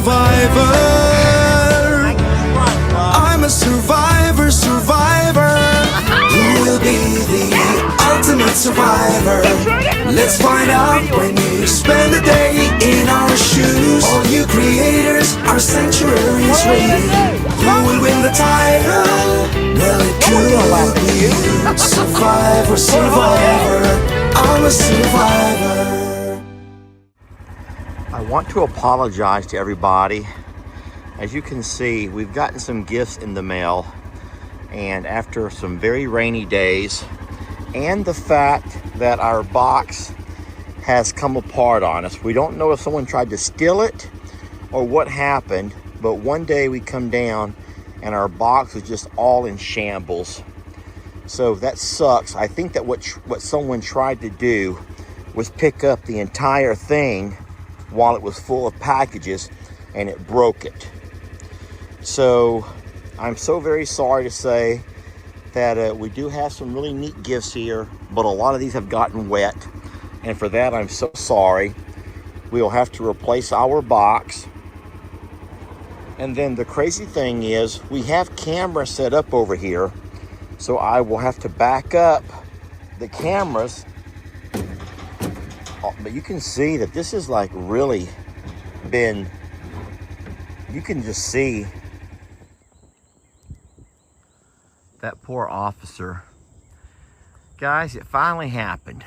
survivor. I'm a survivor, survivor. Who will be the ultimate survivor? Let's find out when you spend a day in our shoes. All you creators, our sanctuary is waiting. Who will win the title? Well, it could be you. Survivor, survivor. I'm a survivor. I want to apologize to everybody. As you can see, we've gotten some gifts in the mail, and after some very rainy days and the fact that our box has come apart on us, we don't know if someone tried to steal it or what happened, but one day we come down and our box was just all in shambles. So that sucks. I think that what someone tried to do was pick up the entire thing while it was full of packages, and it broke it. So I'm so very sorry to say that we do have some really neat gifts here, but a lot of these have gotten wet, and for that I'm so sorry. We'll have to replace our box. And then the crazy thing is we have cameras set up over here, so I will have to back up the cameras. But you can see that this is like really been, you can just see that poor officer. Guys, it finally happened.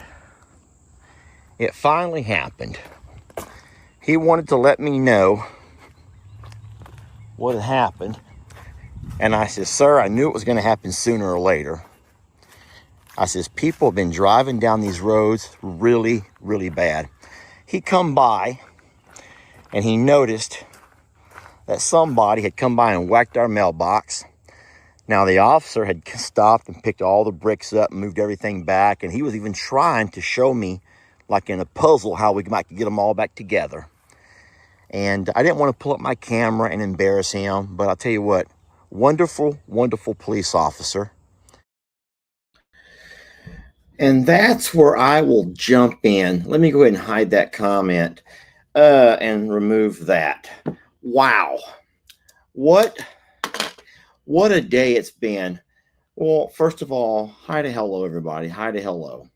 It finally happened. He wanted to let me know what had happened. And I said, sir, I knew it was going to happen sooner or later. I says, people have been driving down these roads really, really bad. He come by and he noticed that somebody had come by and whacked our mailbox. Now the officer had stopped and picked all the bricks up and moved everything back. And he was even trying to show me, like in a puzzle, how we might get them all back together. And I didn't want to pull up my camera and embarrass him, but I'll tell you what, wonderful, wonderful police officer. And that's where I will jump in. Let me go ahead and hide that comment and remove that. Wow. What a day it's been. Well, first of all, hi to hello, everybody. Hi to hello.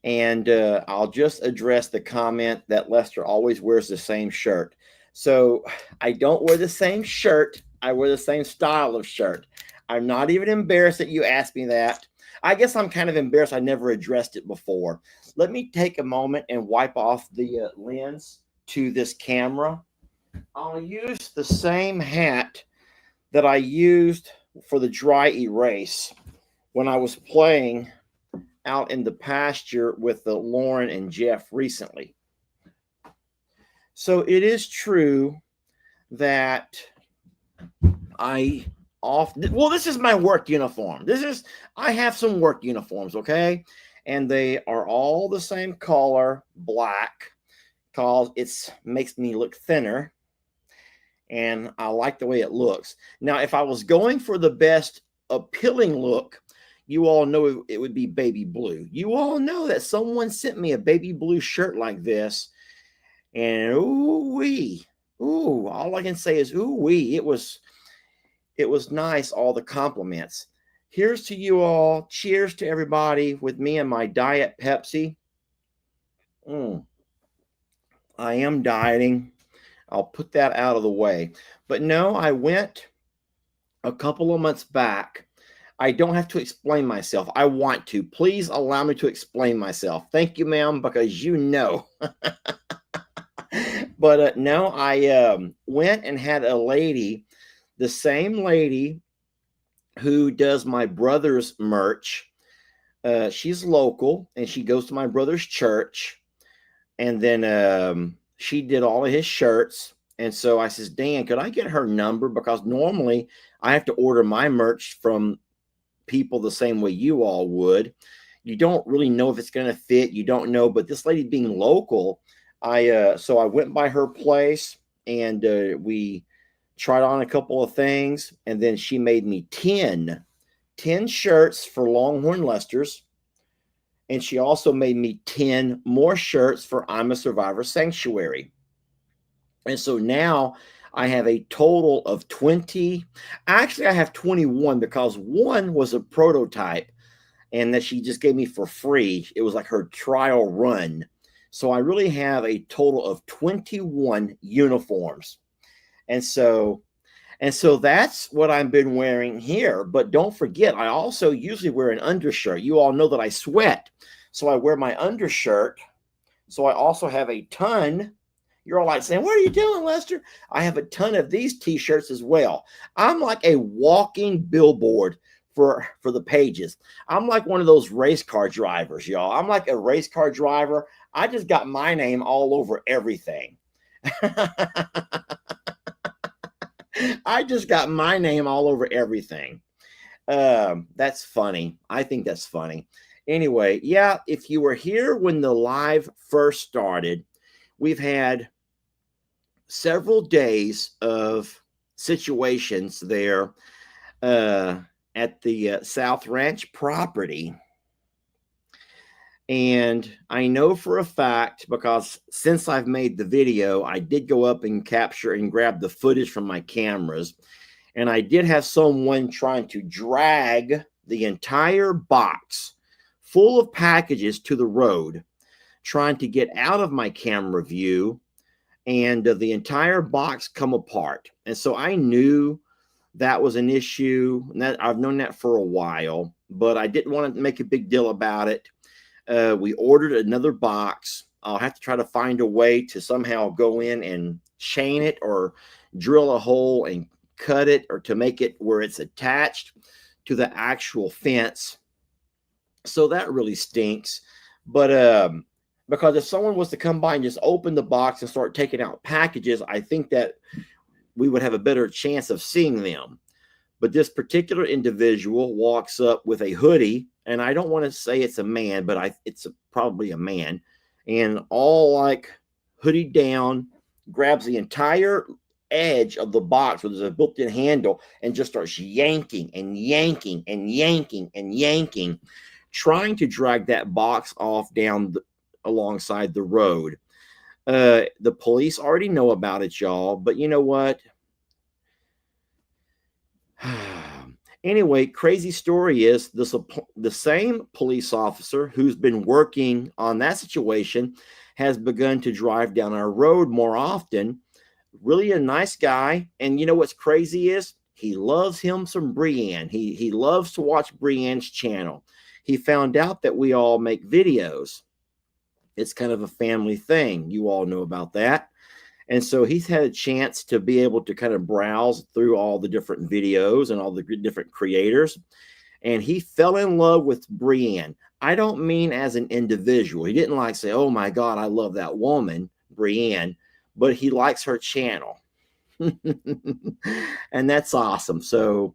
And I'll just address the comment that Lester always wears the same shirt. So I don't wear the same shirt. I wear the same style of shirt. I'm not even embarrassed that you asked me that. I guess I'm kind of embarrassed I never addressed it before. Let me take a moment and wipe off the lens to this camera. I'll use the same hat that I used for the dry erase when I was playing out in the pasture with Lauren and Jeff recently. So it is true that this is my work uniform. I have some work uniforms, okay? And they are all the same color, black, because it makes me look thinner. And I like the way it looks. Now, if I was going for the best appealing look, you all know it would be baby blue. You all know that someone sent me a baby blue shirt like this. And ooh-wee. Ooh, all I can say is ooh-wee. It was nice, all the compliments. Here's to you all. Cheers to everybody with me and my Diet Pepsi. I am dieting. I'll put that out of the way. But no, I went a couple of months back. I don't have to explain myself. I want to. Please allow me to explain myself. Thank you, ma'am, because you know. But no, I went and had a lady, the same lady who does my brother's merch. She's local, and she goes to my brother's church. And then she did all of his shirts. And so I says, Dan, could I get her number? Because normally I have to order my merch from people the same way you all would. You don't really know if it's going to fit. You don't know. But this lady being local, so I went by her place and we tried on a couple of things. And then she made me 10 shirts for Longhorn Lester's. And she also made me 10 more shirts for I'm a Survivor Sanctuary. And so now I have a total of 20. Actually, I have 21 because one was a prototype and that she just gave me for free. It was like her trial run. So I really have a total of 21 uniforms. And so that's what I've been wearing here. But don't forget, I also usually wear an undershirt. You all know that I sweat. So I wear my undershirt. So I also have a ton. You're all like saying, what are you doing, Lester? I have a ton of these t-shirts as well. I'm like a walking billboard for the pages. I'm like one of those race car drivers, y'all. I'm like a race car driver. I just got my name all over everything. I just got my name all over everything. That's funny. I think that's funny. Anyway, yeah, if you were here when the live first started, we've had several days of situations there at the South Ranch property. And I know for a fact, because since I've made the video, I did go up and capture and grab the footage from my cameras. And I did have someone trying to drag the entire box full of packages to the road, trying to get out of my camera view, and the entire box come apart. And so I knew that was an issue, and that I've known that for a while, but I didn't want to make a big deal about it. We ordered another box. I'll have to try to find a way to somehow go in and chain it or drill a hole and cut it, or to make it where it's attached to the actual fence. So that really stinks. But because if someone was to come by and just open the box and start taking out packages, I think that we would have a better chance of seeing them. But this particular individual walks up with a hoodie, and I don't want to say it's a man, but it's probably a man, and all like hoodie down, grabs the entire edge of the box where there's a built-in handle and just starts yanking and yanking and yanking and yanking, trying to drag that box off down alongside the road. The police already know about it, y'all, but you know what? Anyway, crazy story is the same police officer who's been working on that situation has begun to drive down our road more often. Really a nice guy. And you know what's crazy is he loves him some Brienne. He loves to watch Brienne's channel. He found out that we all make videos. It's kind of a family thing. You all know about that. And so he's had a chance to be able to kind of browse through all the different videos and all the different creators. And he fell in love with Brienne. I don't mean as an individual. He didn't like say, oh my God, I love that woman, Brienne, but he likes her channel. And that's awesome. So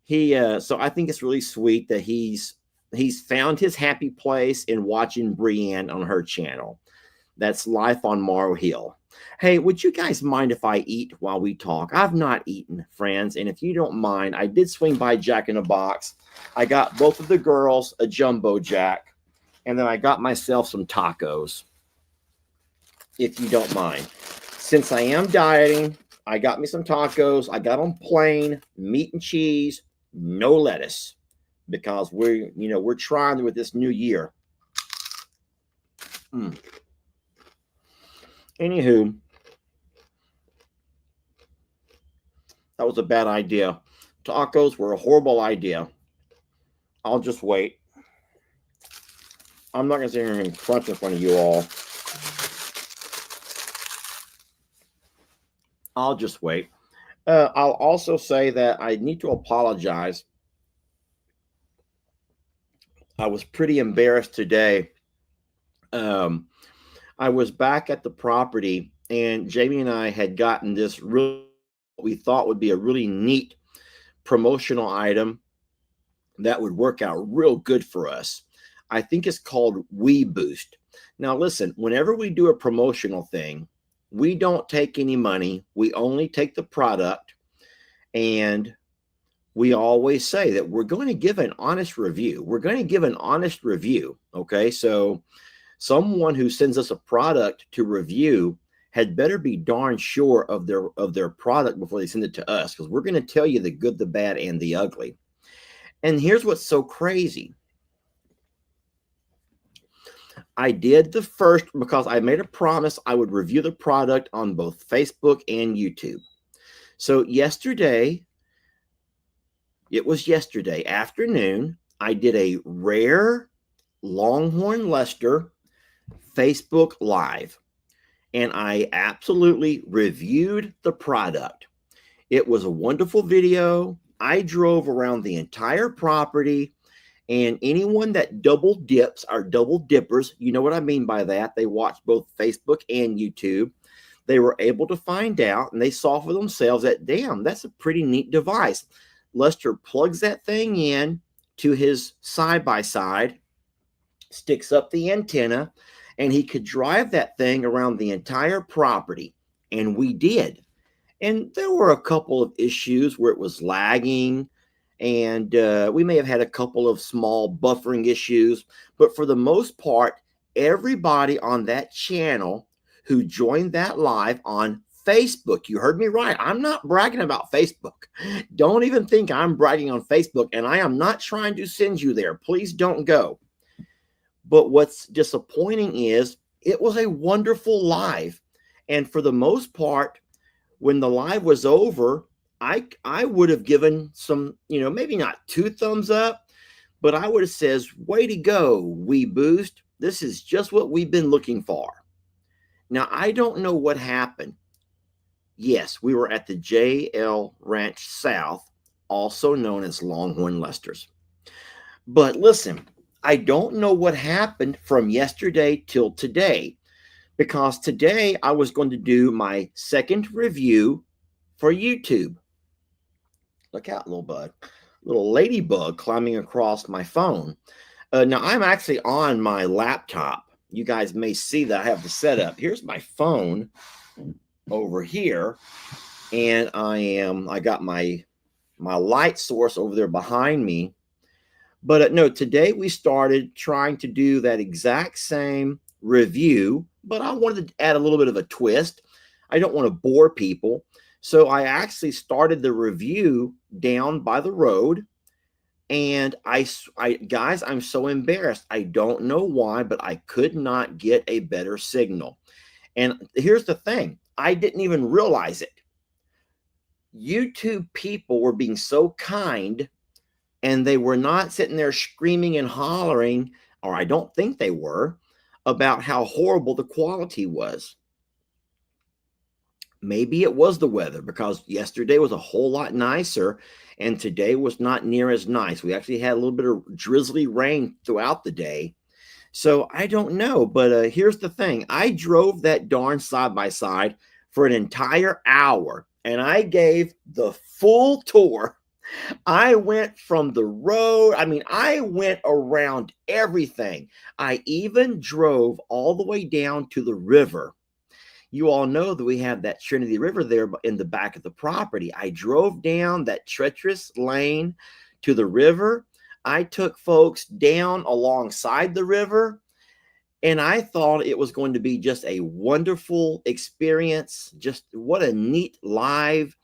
so I think it's really sweet that he's found his happy place in watching Brienne on her channel. That's Life on Morrow Hill. Hey, would you guys mind if I eat while we talk? I've not eaten, friends. And if you don't mind, I did swing by Jack in a Box. I got both of the girls a jumbo jack. And then I got myself some tacos, if you don't mind. Since I am dieting, I got me some tacos. I got them plain, meat and cheese, no lettuce. Because we're trying with this new year. Anywho, that was a bad idea. Tacos were a horrible idea. I'll just wait. I'm not going to sit here and crunch in front of you all. I'll just wait. I'll also say that I need to apologize. I was pretty embarrassed today. I was back at the property, and Jamie and I had gotten this really, what we thought would be a really neat promotional item that would work out real good for us. I think it's called We Boost. Now, listen, whenever we do a promotional thing, we don't take any money. We only take the product, and we always say that we're going to give an honest review. We're going to give an honest review. Okay, so someone who sends us a product to review had better be darn sure of their product before they send it to us, because we're going to tell you the good, the bad, and the ugly. And here's what's so crazy. I did the first because I made a promise I would review the product on both Facebook and YouTube. So yesterday, it was yesterday afternoon, I did a rare Longhorn Leicester Facebook Live, and I absolutely reviewed the product. It was a wonderful video. I drove around the entire property, and anyone that double dips are double dippers. You know what I mean by that. They watch both Facebook and YouTube. They were able to find out, and they saw for themselves that, damn, that's a pretty neat device. Lester plugs that thing in to his side-by-side, sticks up the antenna, and he could drive that thing around the entire property. And we did. And there were a couple of issues where it was lagging, and we may have had a couple of small buffering issues. But for the most part, everybody on that channel who joined that live on Facebook, you heard me right. I'm not bragging about Facebook. Don't even think I'm bragging on Facebook, and I am not trying to send you there. Please don't go. But what's disappointing is it was a wonderful live. And for the most part, when the live was over, I would have given some, maybe not 2 thumbs up, but I would have says, way to go, WeBoost. This is just what we've been looking for. Now, I don't know what happened. Yes, we were at the JL Ranch South, also known as Longhorn Lester's. But listen, I don't know what happened from yesterday till today, because today I was going to do my second review for YouTube. Look out, little ladybug climbing across my phone. Now, I'm actually on my laptop. You guys may see that I have the setup. Here's my phone over here, and I got my light source over there behind me. But no, today we started trying to do that exact same review, but I wanted to add a little bit of a twist. I don't want to bore people. So I actually started the review down by the road. And guys, I'm so embarrassed. I don't know why, but I could not get a better signal. And here's the thing. I didn't even realize it. YouTube people were being so kind, and they were not sitting there screaming and hollering, or I don't think they were, about how horrible the quality was. Maybe it was the weather, because yesterday was a whole lot nicer, and today was not near as nice. We actually had a little bit of drizzly rain throughout the day. So I don't know, but here's the thing. I drove that darn side-by-side for an entire hour, and I gave the full tour. I went from the road. I went around everything. I even drove all the way down to the river. You all know that we have that Trinity River there in the back of the property. I drove down that treacherous lane to the river. I took folks down alongside the river, and I thought it was going to be just a wonderful experience. Just what a neat live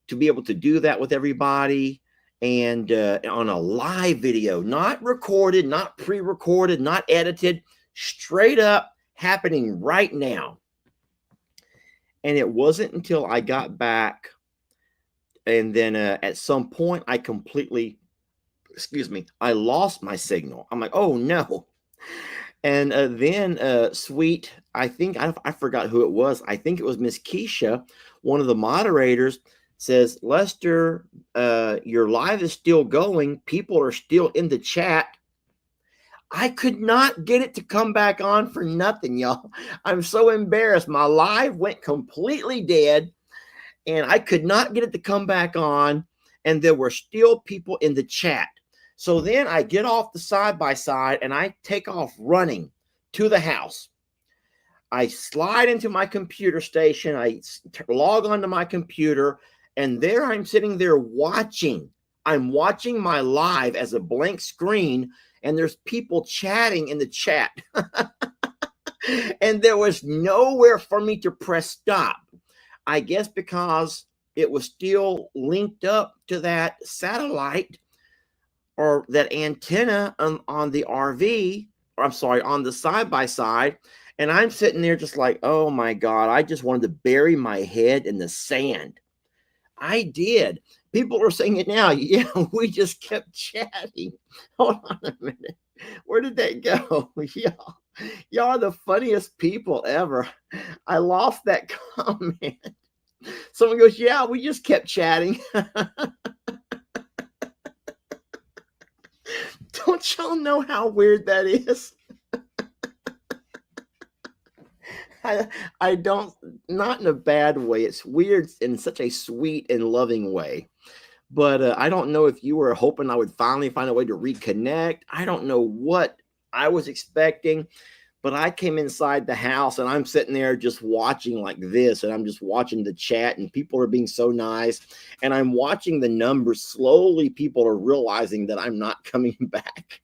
to be able to do that with everybody, and on a live video, not recorded, not pre-recorded, not edited, straight up happening right now. And it wasn't until I got back, and then at some point I I lost my signal. I'm like, oh no. And then sweet, I forgot who it was. I think it was Miss Keisha, one of the moderators, says, Lester, your live is still going. People are still in the chat. I could not get it to come back on for nothing, y'all. I'm so embarrassed. My live went completely dead, and I could not get it to come back on, and there were still people in the chat. So then I get off the side-by-side, and I take off running to the house. I slide into my computer station. I log onto my computer, and there I'm sitting there watching. I'm watching my live as a blank screen, and there's people chatting in the chat. And there was nowhere for me to press stop. I guess because it was still linked up to that satellite or that antenna on the RV, or I'm sorry, on the side by side. And I'm sitting there just like, oh my God, I just wanted to bury my head in the sand. I did. People are saying it now. Yeah, we just kept chatting. Hold on a minute. Where did that go? Y'all are the funniest people ever. I lost that comment. Someone goes, yeah, we just kept chatting. Don't y'all know how weird that is? I don't, not in a bad way. It's weird in such a sweet and loving way. But I don't know if you were hoping I would finally find a way to reconnect. I don't know what I was expecting, but I came inside the house and I'm sitting there just watching like this, and I'm just watching the chat, and people are being so nice, and I'm watching the numbers slowly. People are realizing that I'm not coming back.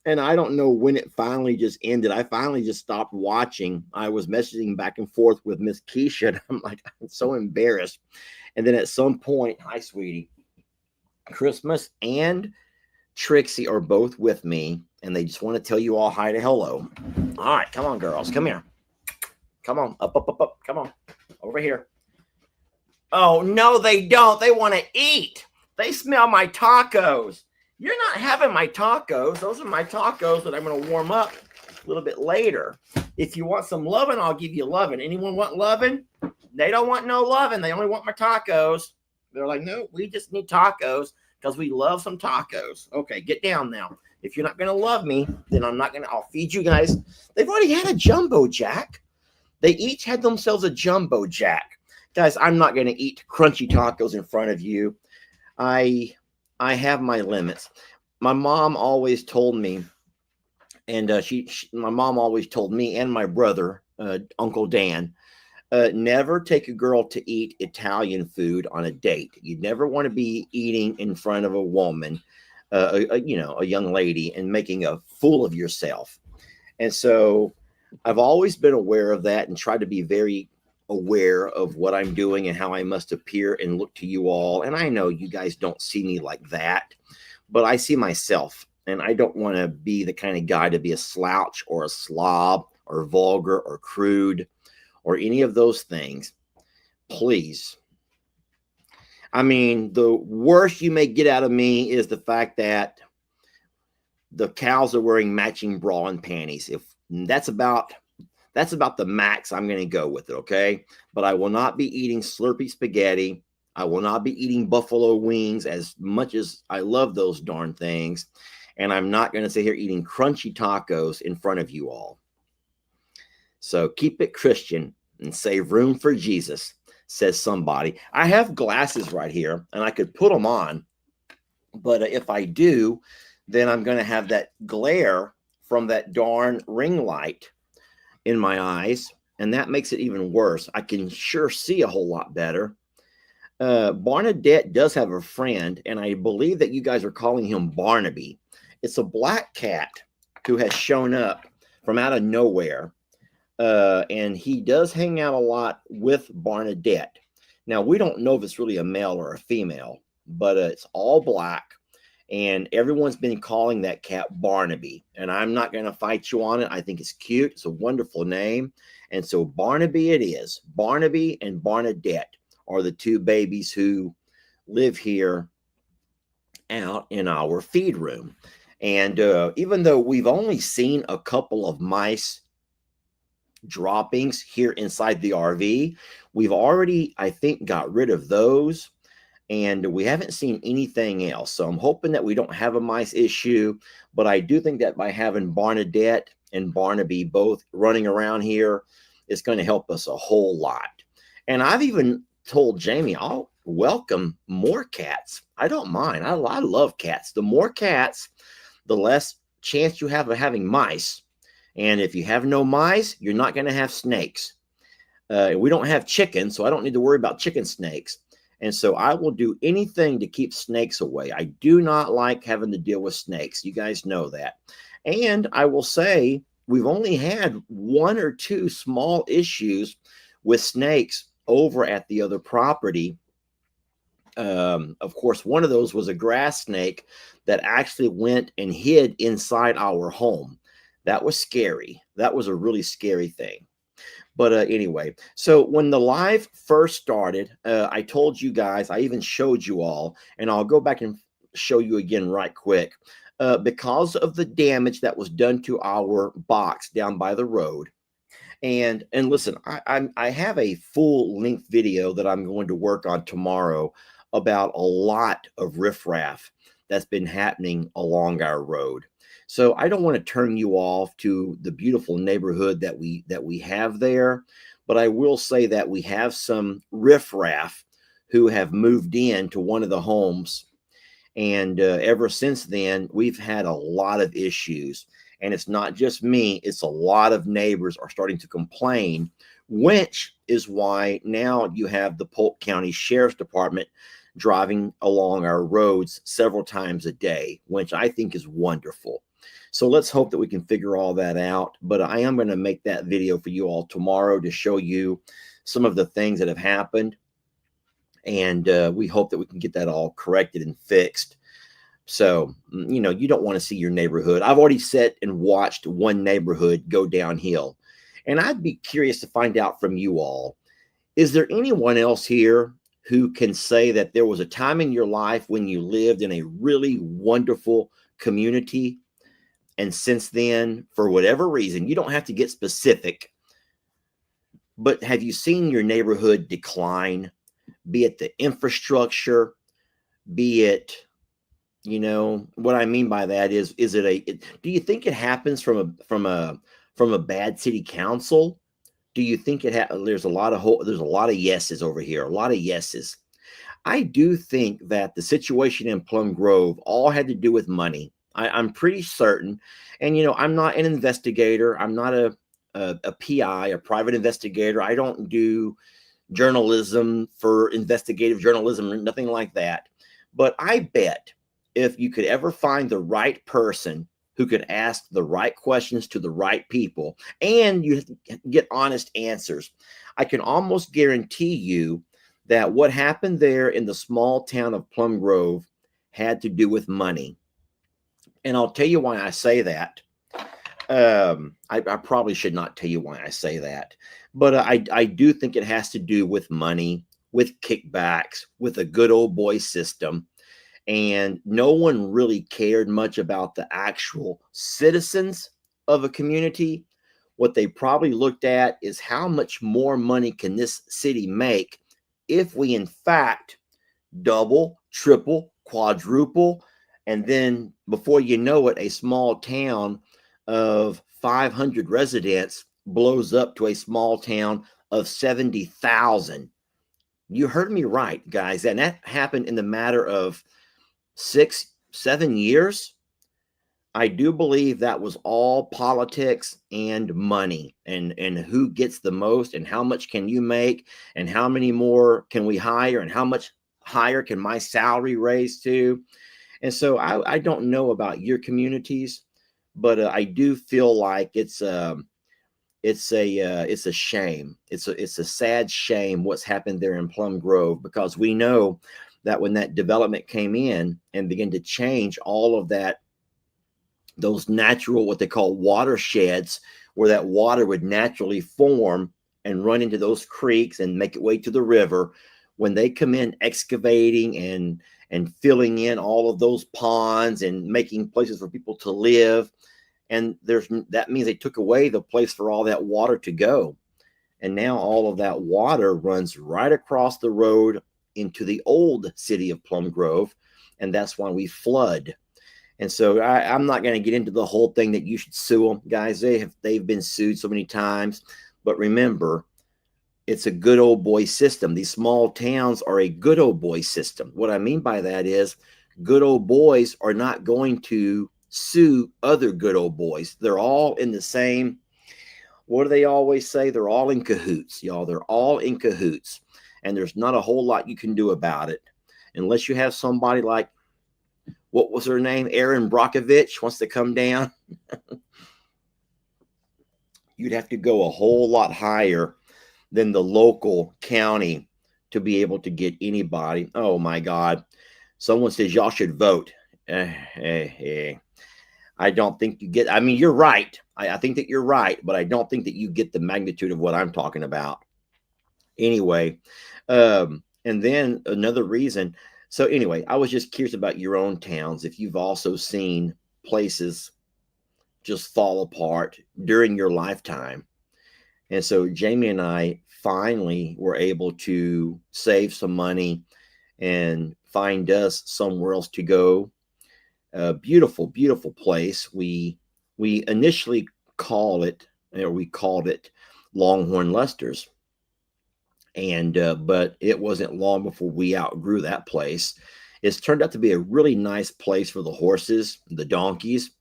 And I don't know when it finally just ended. I finally just stopped watching. I was messaging back and forth with Miss Keisha, and I'm like, I'm so embarrassed. And then at some point, hi, sweetie, Christmas and Trixie are both with me, and they just want to tell you all hi to hello. All right, come on, girls. Come here. Come on. Up, up, up, up. Come on. Over here. Oh, no, they don't. They want to eat. They smell my tacos. You're not having my tacos. Those are my tacos that I'm going to warm up a little bit later. If you want some loving, I'll give you loving. Anyone want loving? They don't want no loving. They only want my tacos. They're like, no, we just need tacos because we love some tacos. Okay, get down now. If you're not going to love me, then I'll feed you guys. They've already had a jumbo jack. They each had themselves a jumbo jack. Guys, I'm not going to eat crunchy tacos in front of you. I have my limits. My mom always told me, and my mom always told me and my brother, Uncle Dan, never take a girl to eat Italian food on a date. You never want to be eating in front of a woman, a young lady, and making a fool of yourself. And so I've always been aware of that and tried to be very aware of what I'm doing and how I must appear and look to you all. And I know you guys don't see me like that, but I see myself, and I don't want to be the kind of guy to be a slouch or a slob or vulgar or crude or any of those things. Please. I mean, the worst you may get out of me is the fact that the cows are wearing matching bra and panties. If that's about the max I'm going to go with it, okay? But I will not be eating Slurpee spaghetti. I will not be eating buffalo wings, as much as I love those darn things. And I'm not going to sit here eating crunchy tacos in front of you all. So keep it Christian and save room for Jesus, says somebody. I have glasses right here, and I could put them on. But if I do, then I'm going to have that glare from that darn ring light in my eyes, and that makes it even worse. I can sure see a whole lot better. Barnadette does have a friend, and I believe that you guys are calling him Barnaby. It's a black cat who has shown up from out of nowhere, and he does hang out a lot with Barnadette. Now, we don't know if it's really a male or a female, but it's all black. And everyone's been calling that cat Barnaby. And I'm not going to fight you on it. I think it's cute. It's a wonderful name. And so Barnaby it is. Barnaby and Barnadette are the two babies who live here out in our feed room. And even though we've only seen a couple of mice droppings here inside the RV, we've already, I think, got rid of those. And we haven't seen anything else. So I'm hoping that we don't have a mice issue. But I do think that by having Barnadette and Barnaby both running around here, it's going to help us a whole lot. And I've even told Jamie, I'll welcome more cats. I don't mind. I love cats. The more cats, the less chance you have of having mice. And if you have no mice, you're not going to have snakes. We don't have chickens, so I don't need to worry about chicken snakes. And so I will do anything to keep snakes away. I do not like having to deal with snakes. You guys know that. And I will say we've only had one or two small issues with snakes over at the other property. Of course, one of those was a grass snake that actually went and hid inside our home. That was scary. That was a really scary thing. But anyway, so when the live first started, I told you guys, I even showed you all, and I'll go back and show you again right quick. Because of the damage that was done to our box down by the road, and listen, I have a full length video that I'm going to work on tomorrow about a lot of riffraff that's been happening along our road. So I don't want to turn you off to the beautiful neighborhood that we have there, but I will say that we have some riffraff who have moved in to one of the homes, and ever since then, we've had a lot of issues. And it's not just me, it's a lot of neighbors are starting to complain, which is why now you have the Polk County Sheriff's Department driving along our roads several times a day, which I think is wonderful. So let's hope that we can figure all that out. But I am going to make that video for you all tomorrow to show you some of the things that have happened. And we hope that we can get that all corrected and fixed. So, you know, you don't want to see your neighborhood. I've already sat and watched one neighborhood go downhill. And I'd be curious to find out from you all, is there anyone else here who can say that there was a time in your life when you lived in a really wonderful community, and since then, for whatever reason, you don't have to get specific, but have you seen your neighborhood decline? Be it the infrastructure, be it, you know, what I mean by that is do you think it happens from a bad city council? Do you think there's a lot of yeses over here, a lot of yeses. I do think that the situation in Plum Grove all had to do with money. I'm pretty certain. And, you know, I'm not an investigator. I'm not a PI, a private investigator. I don't do journalism for investigative journalism or nothing like that. But I bet if you could ever find the right person who could ask the right questions to the right people and you get honest answers, I can almost guarantee you that what happened there in the small town of Plum Grove had to do with money. And I'll tell you why I say that. I probably should not tell you why I say that, but I do think it has to do with money, with kickbacks, with a good old boy system. And no one really cared much about the actual citizens of a community. What they probably looked at is how much more money can this city make if we, in fact, double, triple, quadruple, and then before you know it, a small town of 500 residents blows up to a small town of 70,000. You heard me right, guys. And that happened in the matter of 6-7 years. I do believe that was all politics and money and who gets the most and how much can you make and how many more can we hire and how much higher can my salary raise to. And so I don't know about your communities, but I do feel like it's a shame. It's a sad shame what's happened there in Plum Grove, because we know that when that development came in and began to change all of that, those natural, what they call watersheds, where that water would naturally form and run into those creeks and make its way to the river, when they come in excavating and filling in all of those ponds and making places for people to live, and that means they took away the place for all that water to go. And now all of that water runs right across the road into the old city of Plum Grove, and that's why we flood. And so I'm not going to get into the whole thing that you should sue them, guys. They've been sued so many times. But remember, it's a good old boy system. These small towns are a good old boy system. What I mean by that is good old boys are not going to sue other good old boys. They're all in the same, what do they always say? They're all in cahoots, y'all. They're all in cahoots. And there's not a whole lot you can do about it unless you have somebody like, what was her name? Erin Brockovich wants to come down. You'd have to go a whole lot higher than the local county to be able to get anybody. Oh my God. Someone says y'all should vote. I don't think you get, I mean, you're right. I think that you're right, but I don't think that you get the magnitude of what I'm talking about. Anyway, and then another reason. So, anyway, I was just curious about your own towns. If you've also seen places just fall apart during your lifetime. And so, Jamie and I finally were able to save some money and find us somewhere else to go. A beautiful, beautiful place. We initially we called it Longhorn Lester's, and but it wasn't long before we outgrew that place. It's turned out to be a really nice place for the horses, the donkeys,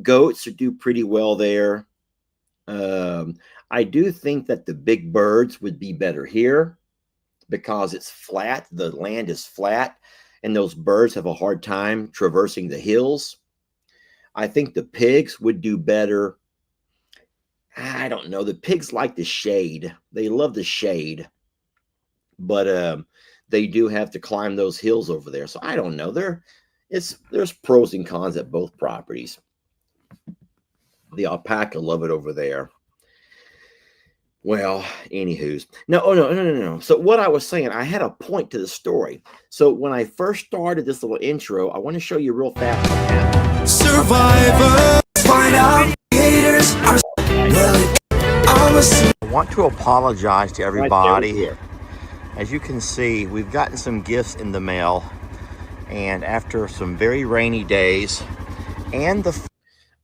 goats do pretty well there. Um, I do think that the big birds would be better here because it's flat. The land is flat, and those birds have a hard time traversing the hills. I think the pigs would do better. I don't know. The pigs like the shade. They love the shade, but they do have to climb those hills over there. So I don't know. There's pros and cons at both properties. The alpaca love it over there. Well, anywho's no, oh no. So what I was saying, I had a point to the story. So when I first started this little intro, I want to show you real fast what happened. Survivor, find out haters are well. I want to apologize to everybody. As you can see, we've gotten some gifts in the mail, and after some very rainy days, and the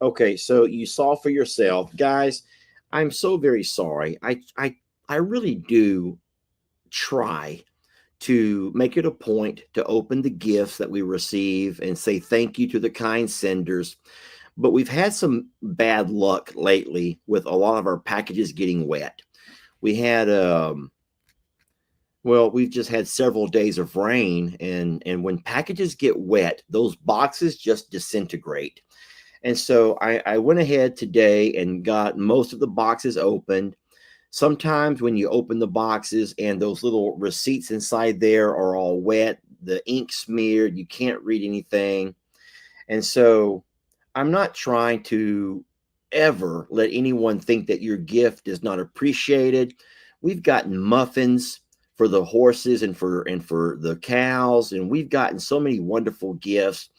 okay, so you saw for yourself, guys. I'm so very sorry. I really do try to make it a point to open the gifts that we receive and say thank you to the kind senders. But we've had some bad luck lately with a lot of our packages getting wet. We had well, we've just had several days of rain, and when packages get wet, those boxes just disintegrate. And so I went ahead today and got most of the boxes opened. Sometimes when you open the boxes and those little receipts inside there are all wet, the ink smeared, you can't read anything. And so I'm not trying to ever let anyone think that your gift is not appreciated. We've gotten muffins for the horses and for the cows, and we've gotten so many wonderful gifts.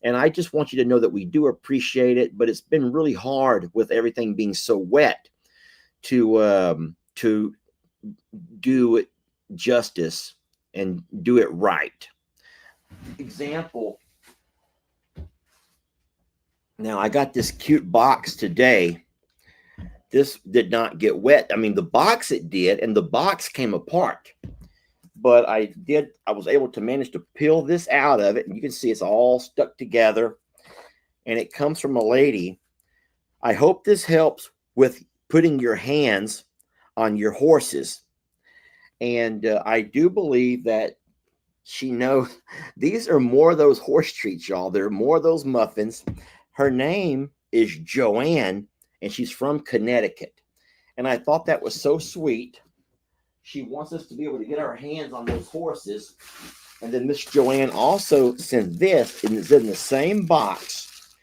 And I just want you to know that we do appreciate it, but it's been really hard with everything being so wet to do it justice and do it right. Example. Now I got this cute box today. This did not get wet. I mean, the box it did, and the box came apart. But I was able to manage to peel this out of it, and you can see it's all stuck together, and it comes from a lady. I hope this helps with putting your hands on your horses. And I do believe that she knows these are more of those horse treats, y'all. They're more of those muffins. Her name is Joanne, and she's from Connecticut. And I thought that was so sweet. She wants us to be able to get our hands on those horses. And then Miss Joanne also sent this, and it's in the same box.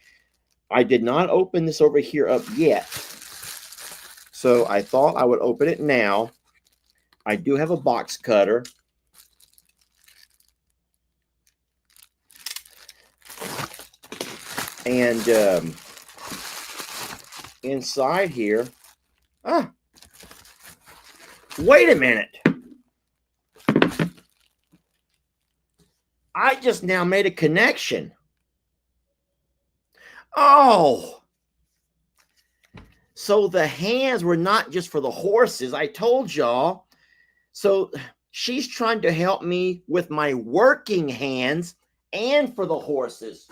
I did not open this over here up yet. So I thought I would open it now. I do have a box cutter. And inside here, wait a minute. I just now made a connection. Oh, so the hands were not just for the horses. I told y'all. So she's trying to help me with my working hands and for the horses.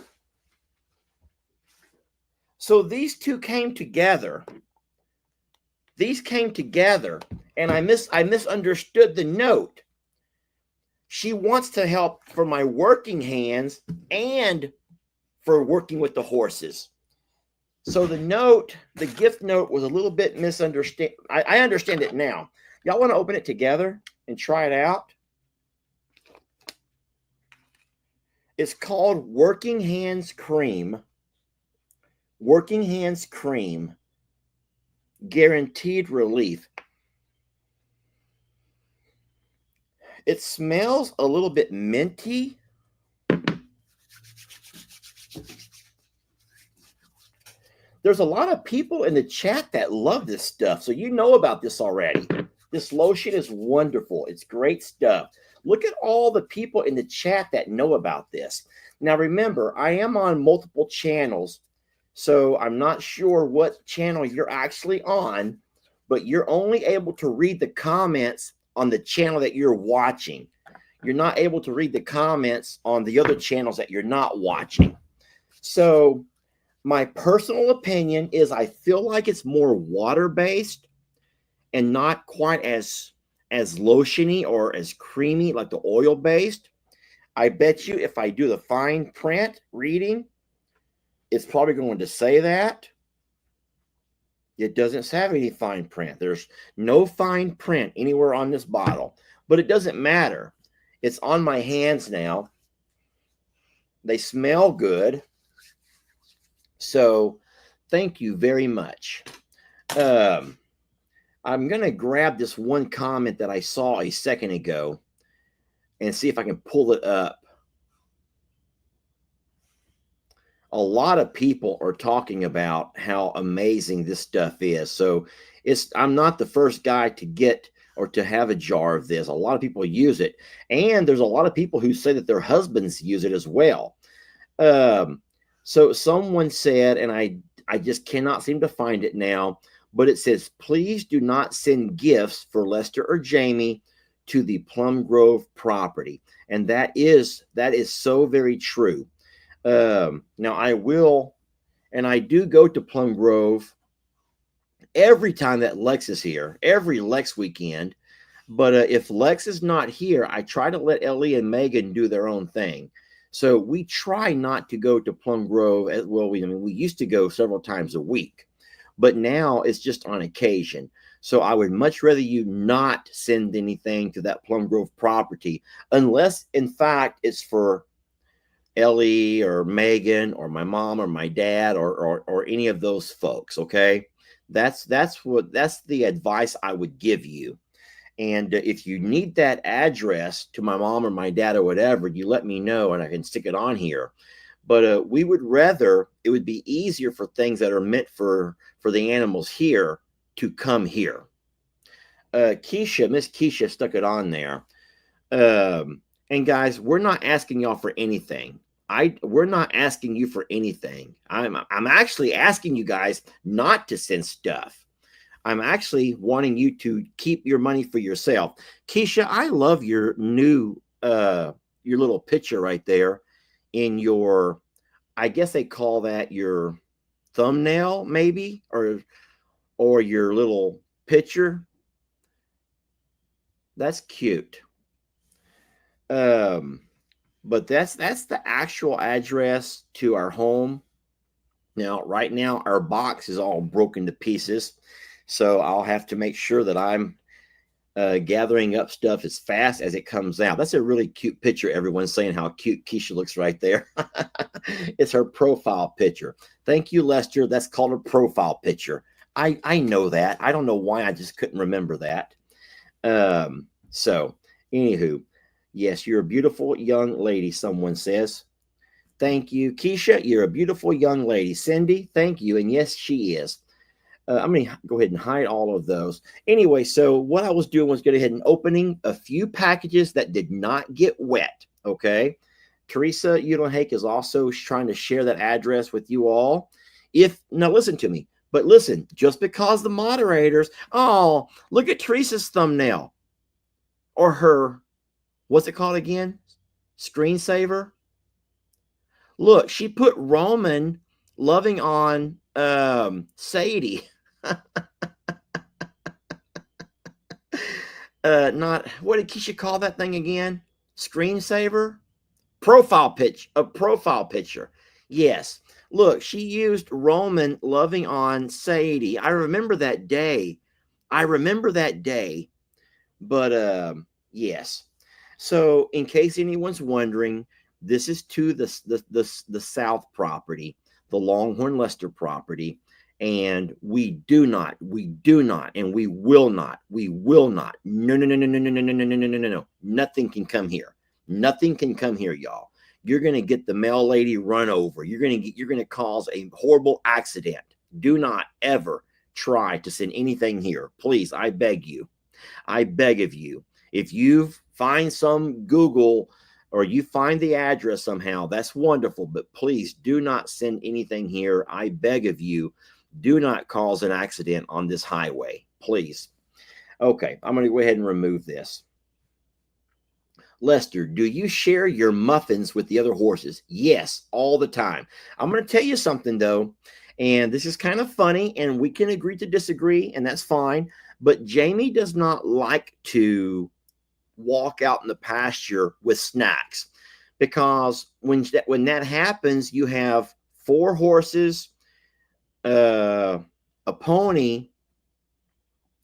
So these two came together. These came together, and I misunderstood the note. She wants to help for my working hands and for working with the horses. So the gift note was a little bit misunderstood. I understand it now. Y'all want to open it together and try it out? It's called Working Hands Cream. Working Hands Cream. Guaranteed relief. It smells a little bit minty. There's a lot of people in the chat that love this stuff, so you know about this already. This lotion is wonderful. It's great stuff. Look at all the people in the chat that know about this. Now, remember, I am on multiple channels, so I'm not sure what channel you're actually on, but you're only able to read the comments on the channel that you're watching. You're not able to read the comments on the other channels that you're not watching. So my personal opinion is I feel like it's more water-based and not quite as lotiony or as creamy like the oil-based. I bet you if I do the fine print reading, it's probably going to say that. It doesn't have any fine print. There's no fine print anywhere on this bottle, but it doesn't matter. It's on my hands now. They smell good. So thank you very much. I'm going to grab this one comment that I saw a second ago and see if I can pull it up. A lot of people are talking about how amazing this stuff is. So I'm not the first guy to get or to have a jar of this. A lot of people use it. And there's a lot of people who say that their husbands use it as well. So someone said, and I just cannot seem to find it now, but it says, please do not send gifts for Lester or Jamie to the Plum Grove property. And that is so very true. Now I will, and I do go to Plum Grove every time that Lex is here, every Lex weekend. But if Lex is not here, I try to let Ellie and Megan do their own thing. So we try not to go to Plum Grove as well. We used to go several times a week, but now it's just on occasion. So I would much rather you not send anything to that Plum Grove property unless, in fact, it's for Ellie or Megan or my mom or my dad or any of those folks. Okay, that's the advice I would give you. And if you need that address to my mom or my dad or whatever, you let me know and I can stick it on here. But we would rather, it would be easier for things that are meant for the animals here to come here. Miss Keisha stuck it on there. And guys, we're not asking y'all for anything. We're not asking you for anything. I'm actually asking you guys not to send stuff. I'm actually wanting you to keep your money for yourself. Keisha, I love your new your little picture right there in your, I guess they call that your thumbnail, maybe, or your little picture. That's cute. But that's the actual address to our home. Now, right now, our box is all broken to pieces. So I'll have to make sure that I'm gathering up stuff as fast as it comes out. That's a really cute picture. Everyone's saying how cute Keisha looks right there. It's her profile picture. Thank you, Lester. That's called a profile picture. I know that. I don't know why I just couldn't remember that. So, anywho. Yes, you're a beautiful young lady, someone says. Thank you. Keisha, you're a beautiful young lady. Cindy, thank you. And yes, she is. I'm going to go ahead and hide all of those. Anyway, so what I was doing was go ahead and opening a few packages that did not get wet, okay? Teresa Ulenhake is also trying to share that address with you all. Now listen to me, but listen, just because the moderators, oh, look at Teresa's thumbnail or her, what's it called again? Screensaver. Look, she put Roman loving on Sadie. Not, what did Keisha call that thing again? Screensaver? Profile picture. Yes. Look, she used Roman loving on Sadie. I remember that day. I remember that day. But yes. So in case anyone's wondering, this is to the south property, the Longhorn Lester property, and we do not, and we will not. No, no, no, no, no, no, no, no, no, no, no, no, no, no. Nothing can come here. Nothing can come here, y'all. You're gonna get the mail lady run over. You're gonna cause a horrible accident. Do not ever try to send anything here. Please, I beg you. I beg of you, if you find some Google or you find the address somehow, that's wonderful. But please do not send anything here. I beg of you, do not cause an accident on this highway, please. Okay, I'm going to go ahead and remove this. Lester, do you share your muffins with the other horses? Yes, all the time. I'm going to tell you something, though, and this is kind of funny, and we can agree to disagree, and that's fine. But Jamie does not like to walk out in the pasture with snacks because when that happens, you have 4 horses, a pony,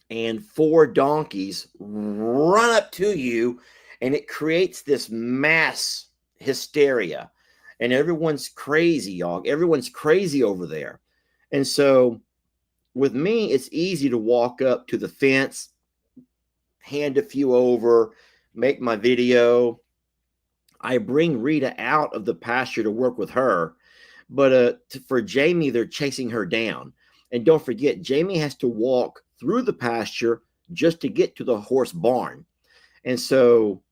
and 4 donkeys run up to you, and it creates this mass hysteria, and everyone's crazy, y'all. Everyone's crazy over there. And so with me, it's easy to walk up to the fence, hand a few over, make my video. I bring Rita out of the pasture to work with her, but for Jamie, they're chasing her down. And don't forget, Jamie has to walk through the pasture just to get to the horse barn. And so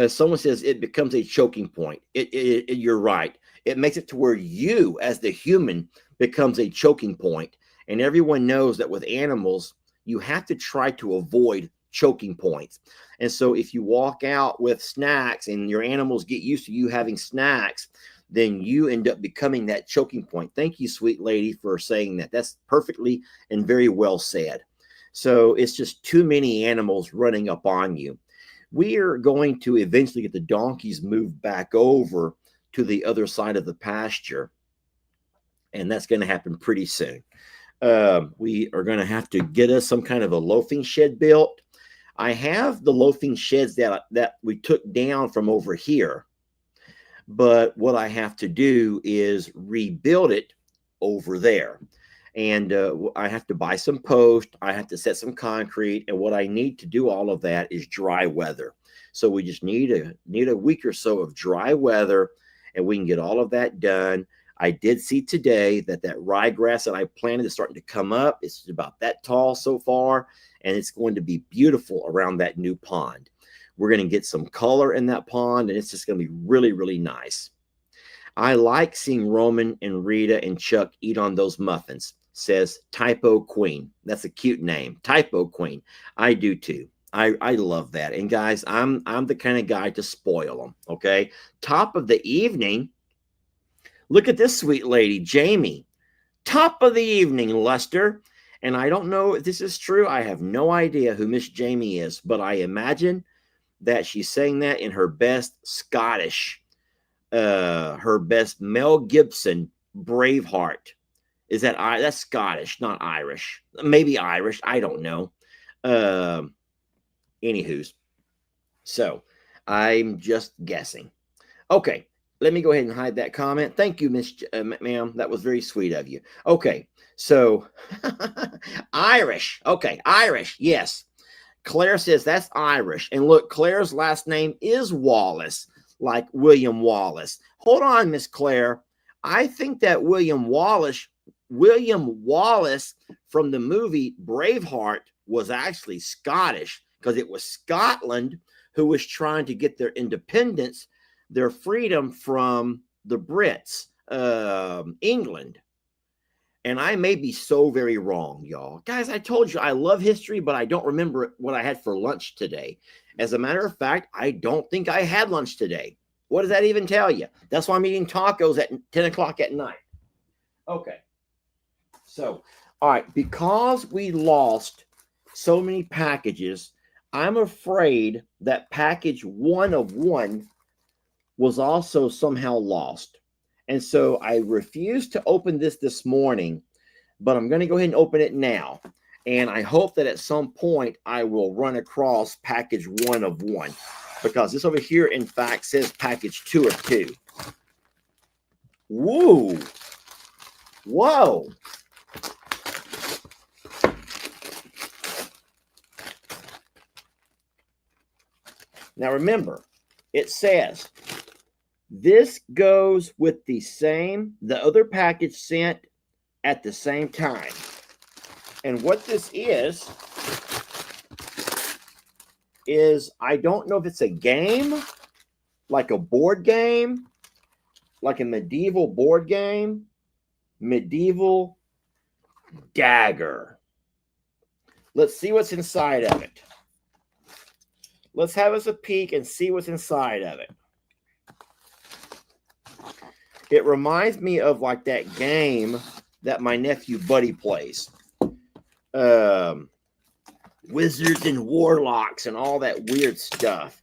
someone says it becomes a choking point. You're right. It makes it to where you, as the human, becomes a choking point. And everyone knows that with animals, you have to try to avoid choking points. And so if you walk out with snacks and your animals get used to you having snacks, then you end up becoming that choking point. Thank you, sweet lady, for saying that. That's perfectly and very well said. So it's just too many animals running up on you. We are going to eventually get the donkeys moved back over to the other side of the pasture, and that's going to happen pretty soon. We are going to have to get us some kind of a loafing shed built. I have the loafing sheds that we took down from over here, but what I have to do is rebuild it over there. And I have to buy some post. I have to set some concrete. And what I need to do all of that is dry weather. So we just need a week or so of dry weather, and we can get all of that done. I did see today that ryegrass that I planted is starting to come up. It's about that tall so far, and it's going to be beautiful around that new pond. We're going to get some color in that pond, and it's just going to be really, really nice. I like seeing Roman and Rita and Chuck eat on those muffins, says Typo Queen. That's a cute name, Typo Queen. I do too. I love that. And guys, I'm the kind of guy to spoil them. Okay. Top of the evening. Look at this sweet lady, Jamie. Top of the evening, Lester. And I don't know if this is true. I have no idea who Miss Jamie is, but I imagine that she's saying that in her best Scottish, her best Mel Gibson Braveheart. Is that's Scottish, not Irish? Maybe Irish. I don't know. Anywho's. So I'm just guessing. Okay. Let me go ahead and hide that comment. Thank you, Miss Ma'am. That was very sweet of you. Okay. So Irish. Okay. Irish. Yes. Claire says that's Irish. And look, Claire's last name is Wallace, like William Wallace. Hold on, Miss Claire. I think that William Wallace from the movie Braveheart was actually Scottish, because it was Scotland who was trying to get their independence, their freedom from the Brits, England. And I may be so very wrong, y'all. Guys, I told you I love history, but I don't remember what I had for lunch today. As a matter of fact, I don't think I had lunch today. What does that even tell you? That's why I'm eating tacos at 10 o'clock at night. Okay. So, all right, because we lost so many packages, I'm afraid that package 1 of 1 was also somehow lost. And so I refused to open this morning, but I'm going to go ahead and open it now. And I hope that at some point I will run across package 1 of 1, because this over here, in fact, says package 2 of 2. Woo! Whoa! Now remember, it says this goes with the other package sent at the same time. And what this is I don't know if it's a game, like a board game, like a medieval board game, medieval dagger. Let's see what's inside of it. Let's have us a peek and see what's inside of it. It reminds me of like that game that my nephew Buddy plays. Wizards and warlocks and all that weird stuff.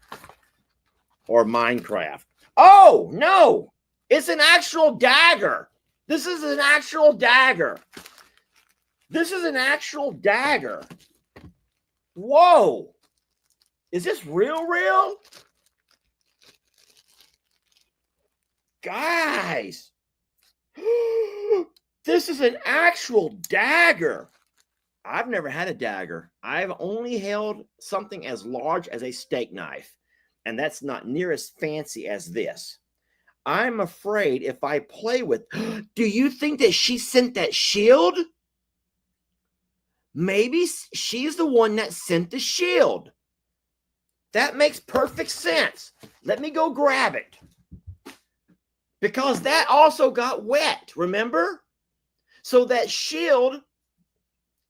Or Minecraft. Oh, no! It's an actual dagger. This is an actual dagger. This is an actual dagger. Whoa! Is this real? Guys! This is an actual dagger. I've never had a dagger. I've only held something as large as a steak knife, and that's not near as fancy as this. I'm afraid if I play with... Do you think that she sent that shield? Maybe she's the one that sent the shield. That makes perfect sense. Let me go grab it. Because that also got wet, remember? So that shield...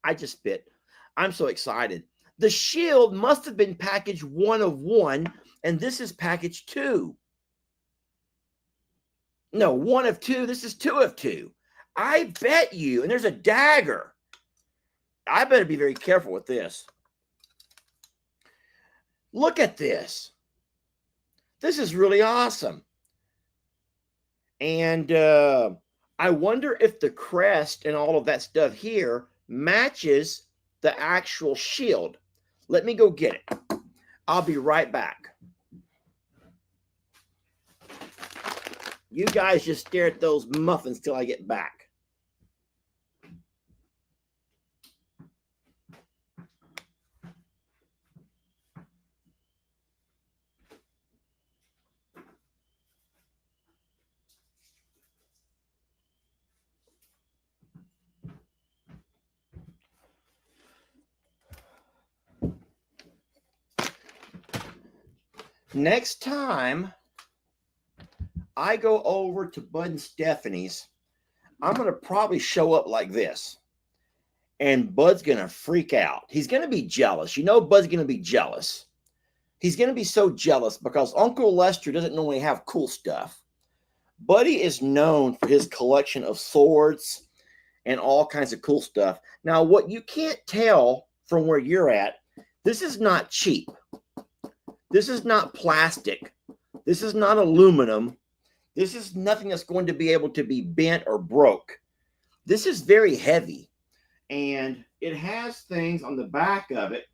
I just spit. I'm so excited. The shield must have been package 1 of 1, and this is package 2. No, 1 of 2. This is 2 of 2. I bet you, and there's a dagger. I better be very careful with this. Look at this. This is really awesome. And I wonder if the crest and all of that stuff here matches the actual shield. Let me go get it. I'll be right back. You guys just stare at those muffins till I get back. Next time I go over to Bud and Stephanie's, I'm going to probably show up like this. And Bud's going to freak out. He's going to be jealous. You know Bud's going to be jealous. He's going to be so jealous because Uncle Lester doesn't normally have cool stuff. Buddy is known for his collection of swords and all kinds of cool stuff. Now, what you can't tell from where you're at, this is not cheap. This is not plastic. This is not aluminum. This is nothing that's going to be able to be bent or broke. This is very heavy. And it has things on the back of it.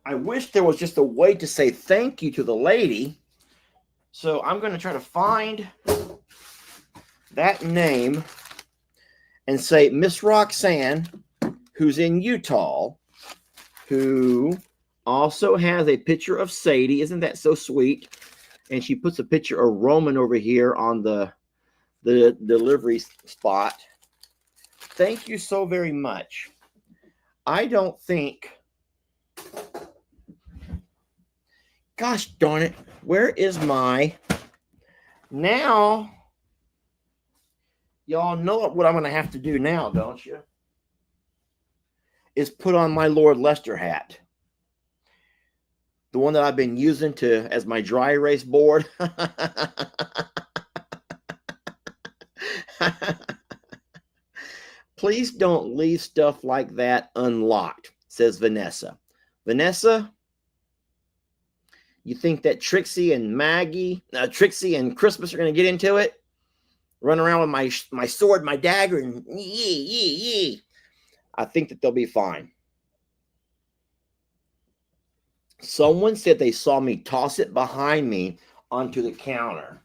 I wish there was just a way to say thank you to the lady. So I'm going to try to find that name and say, Miss Roxanne, who's in Utah, who also has a picture of Sadie. Isn't that so sweet? And she puts a picture of Roman over here on the delivery spot. Thank you so very much. I don't think... Gosh darn it. Where is my... Now, y'all know what I'm going to have to do now, don't you? Is put on my Lord Lester hat. The one that I've been using as my dry erase board. Please don't leave stuff like that unlocked, says Vanessa. Vanessa, You think that Trixie and Trixie and Christmas are going to get into it? Run around with my sword, my dagger, and yee. I think that they'll be fine. Someone said they saw me toss it behind me onto the counter.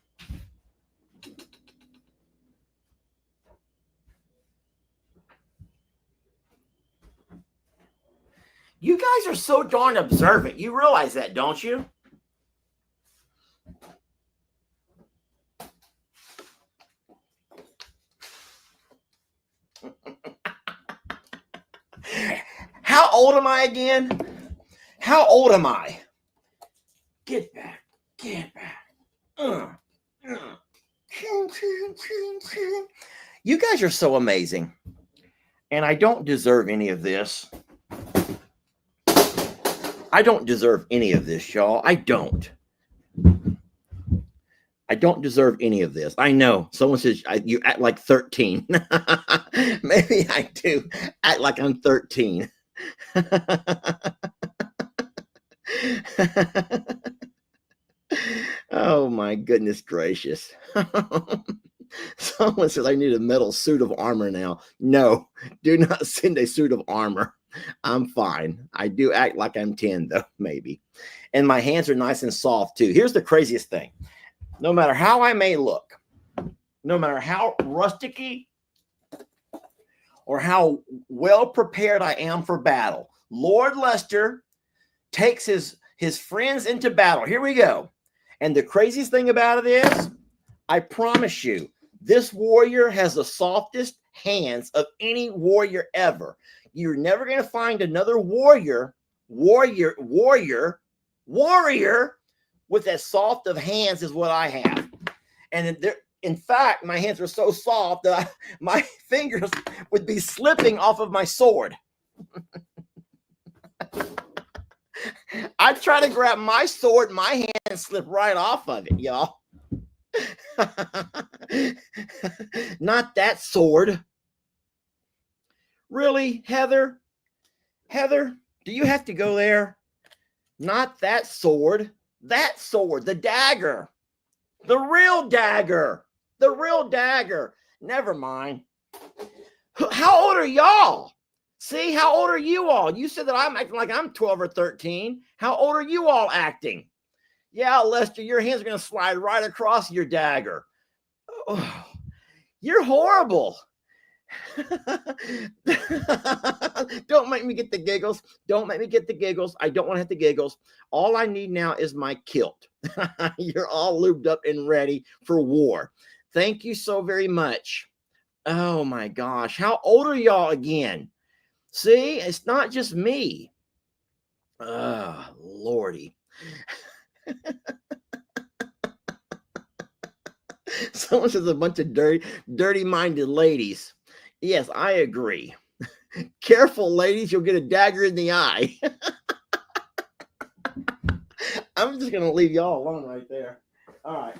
You guys are so darn observant. You realize that, don't you? How old am I again? How old am I? Get back. Get back. You guys are so amazing. And I don't deserve any of this. I don't deserve any of this, y'all. I don't. I don't deserve any of this. I know. Someone says you act like 13. Maybe I do act like I'm 13. Oh my goodness gracious. Someone says I need a metal suit of armor now. No, do not send a suit of armor. I'm fine. I do act like I'm 10 though, maybe. And my hands are nice and soft too. Here's the craziest thing. No matter how I may look, no matter how rusticy or how well prepared I am for battle, Lord Lester takes his friends into battle. Here we go. And the craziest thing about it is, I promise you, this warrior has the softest hands of any warrior ever. You're never going to find another warrior with as soft of hands as what I have. And in fact, my hands are so soft that my fingers would be slipping off of my sword. I try to grab my sword, my hand slip right off of it, y'all. Not that sword. Really, Heather? Heather, do you have to go there? Not that sword. That sword, the dagger. The real dagger. The real dagger. Never mind. How old are y'all? See, how old are you all? You said that I'm acting like I'm 12 or 13. How old are you all acting? Yeah, Lester, your hands are going to slide right across your dagger. Oh, you're horrible. Don't make me get the giggles. Don't make me get the giggles. I don't want to have the giggles. All I need now is my kilt. You're all lubed up and ready for war. Thank you so very much. Oh my gosh. How old are y'all again? See, it's not just me. Oh, Lordy. Someone says a bunch of dirty-minded ladies. Yes, I agree. Careful, ladies, you'll get a dagger in the eye. I'm just going to leave y'all alone right there. All right.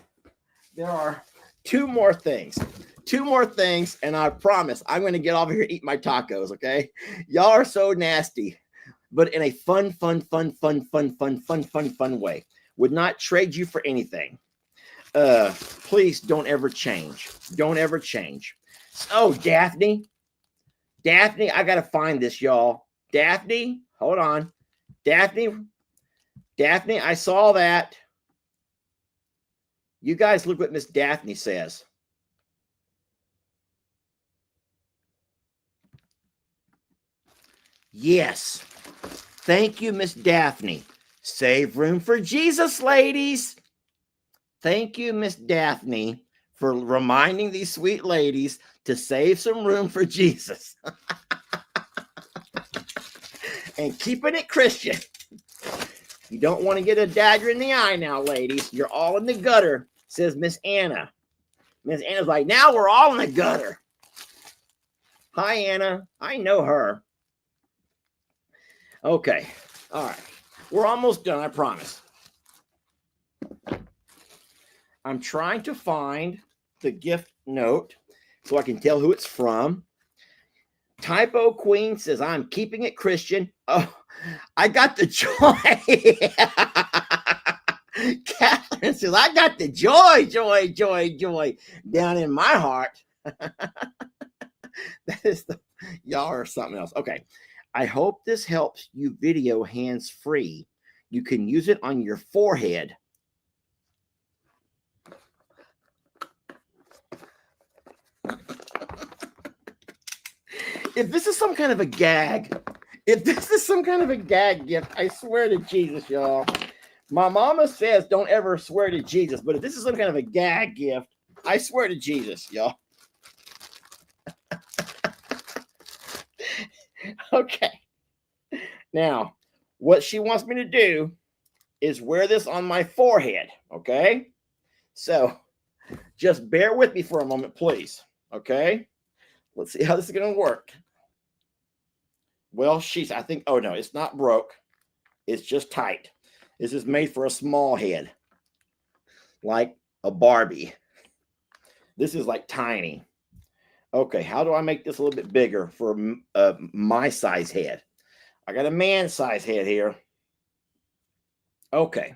There are two more things. And I promise I'm going to get over here and eat my tacos, okay? Y'all are so nasty, but in a fun way. Would not trade you for anything. Please don't ever change. Don't ever change. Oh, Daphne, I got to find this, y'all. Daphne, hold on. Daphne, I saw that. You guys look what Miss Daphne says. Yes. Thank you, Miss Daphne. Save room for Jesus, ladies. Thank you, Miss Daphne, for reminding these sweet ladies to save some room for Jesus. And keeping it Christian. You don't want to get a dagger in the eye now, ladies. You're all in the gutter, says Miss Anna. Miss Anna's like, now we're all in the gutter. Hi, Anna. I know her. Okay. All right. We're almost done, I promise. I'm trying to find the gift note so I can tell who it's from. Typo Queen says, I'm keeping it Christian. Oh, I got the joy. Catherine says, I got the joy down in my heart. That is y'all are something else. Okay. I hope this helps you video hands free. You can use it on your forehead. If this is some kind of a gag, gift, I swear to Jesus, y'all. My mama says don't ever swear to Jesus, but if this is some kind of a gag gift, I swear to Jesus, y'all. Okay. Now, what she wants me to do is wear this on my forehead, okay? So, just bear with me for a moment, please, okay? Let's see how this is going to work. Well, I think, oh no, it's not broke. It's just tight. This is made for a small head, like a Barbie. This is like tiny. Okay, how do I make this a little bit bigger for my size head? I got a man size head here. Okay,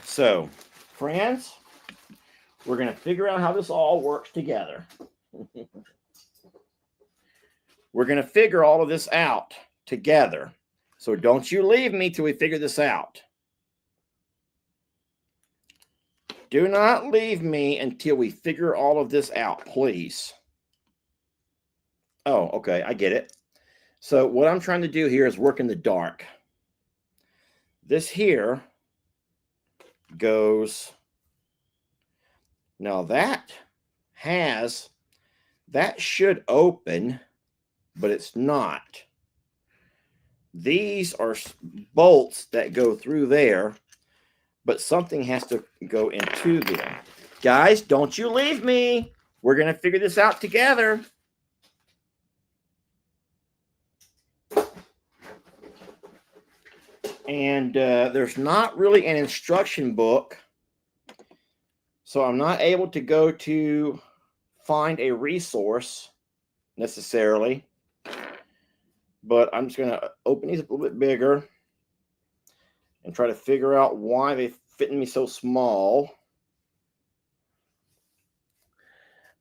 so friends, we're going to figure out how this all works together. We're going to figure all of this out together. So don't you leave me till we figure this out. Do not leave me until we figure all of this out, please. Oh, okay, I get it. So what I'm trying to do here is work in the dark. This here goes, now that should open, but it's not. These are bolts that go through there, but something has to go into them. Guys, don't you leave me. We're going to figure this out together. And there's not really an instruction book, so I'm not able to go to find a resource necessarily. But I'm just going to open these up a little bit bigger and try to figure out why they fit in me so small.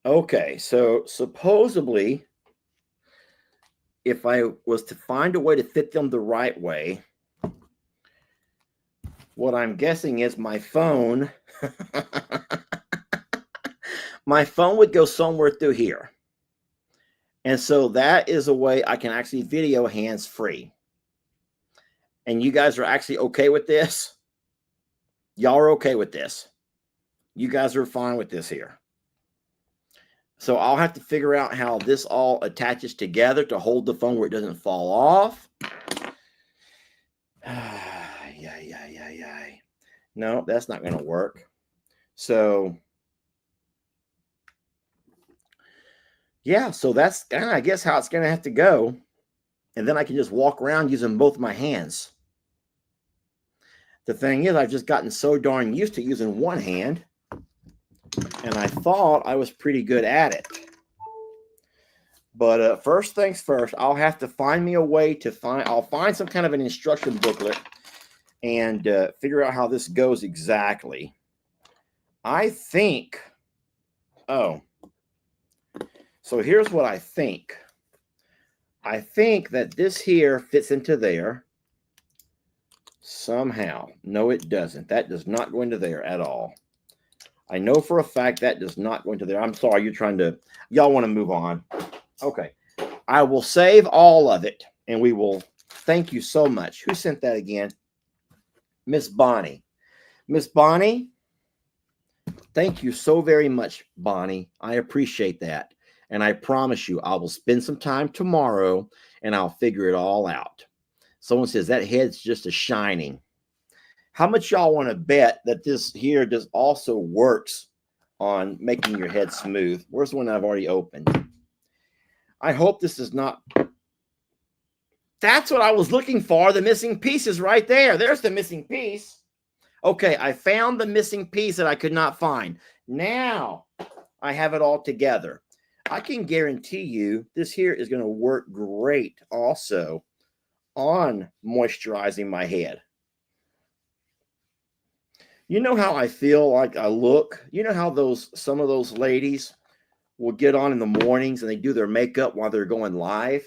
Okay, so supposedly, if I was to find a way to fit them the right way, what I'm guessing is my phone, my phone would go somewhere through here. And so that is a way I can actually video hands-free. And you guys are actually okay with this? Y'all are okay with this? You guys are fine with this here. So I'll have to figure out how this all attaches together to hold the phone where it doesn't fall off. No, that's not going to work. So, yeah, so that's kind of, I guess, how it's going to have to go. And then I can just walk around using both my hands. The thing is, I've just gotten so darn used to using one hand, and I thought I was pretty good at it. But first things first, I'll have to find me a way to I'll find some kind of an instruction booklet and figure out how this goes exactly. I think, so here's what I think. I think that this here fits into there somehow. No, it doesn't. That does not go into there at all. I know for a fact that does not go into there. I'm sorry, y'all want to move on. Okay. I will save all of it, and we will thank you so much. Who sent that again? Miss Bonnie. Miss Bonnie, thank you so very much, Bonnie. I appreciate that. And I promise you, I will spend some time tomorrow and I'll figure it all out. Someone says that head's just a shining. How much y'all want to bet that this here just also works on making your head smooth? Where's the one I've already opened? I hope this is not. That's what I was looking for. The missing piece is right there. There's the missing piece. Okay, I found the missing piece that I could not find. Now I have it all together. I can guarantee you this here is going to work great also on moisturizing my head. You know how I feel like I look? You know how some of those ladies will get on in the mornings and they do their makeup while they're going live?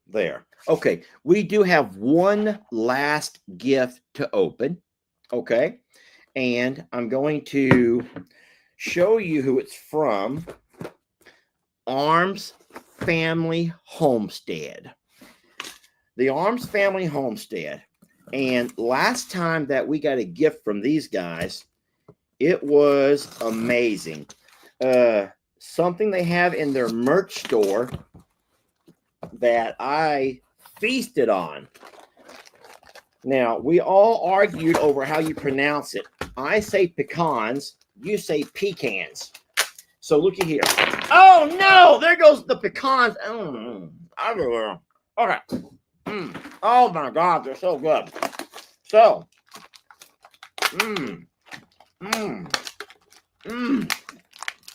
There. Okay, we do have one last gift to open. Okay, and I'm going to show you who it's from. Arms Family Homestead. The Arms Family Homestead. And last time that we got a gift from these guys, it was amazing. Something they have in their merch store that I feasted on. Now, we all argued over how you pronounce it. I say pecans, you say pecans. So looky here. Oh no, there goes the pecans. Everywhere. Okay. Oh my God, they're so good. So,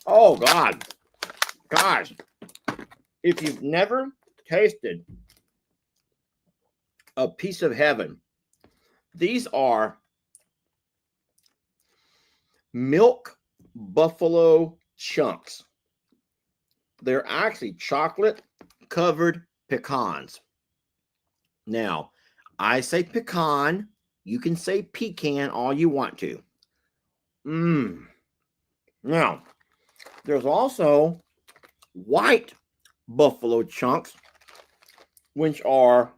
oh God, guys, if you've never tasted a piece of heaven, these are milk buffalo chunks. They're actually chocolate covered pecans. Now, I say pecan. You can say pecan all you want to. Now, there's also white buffalo chunks, which are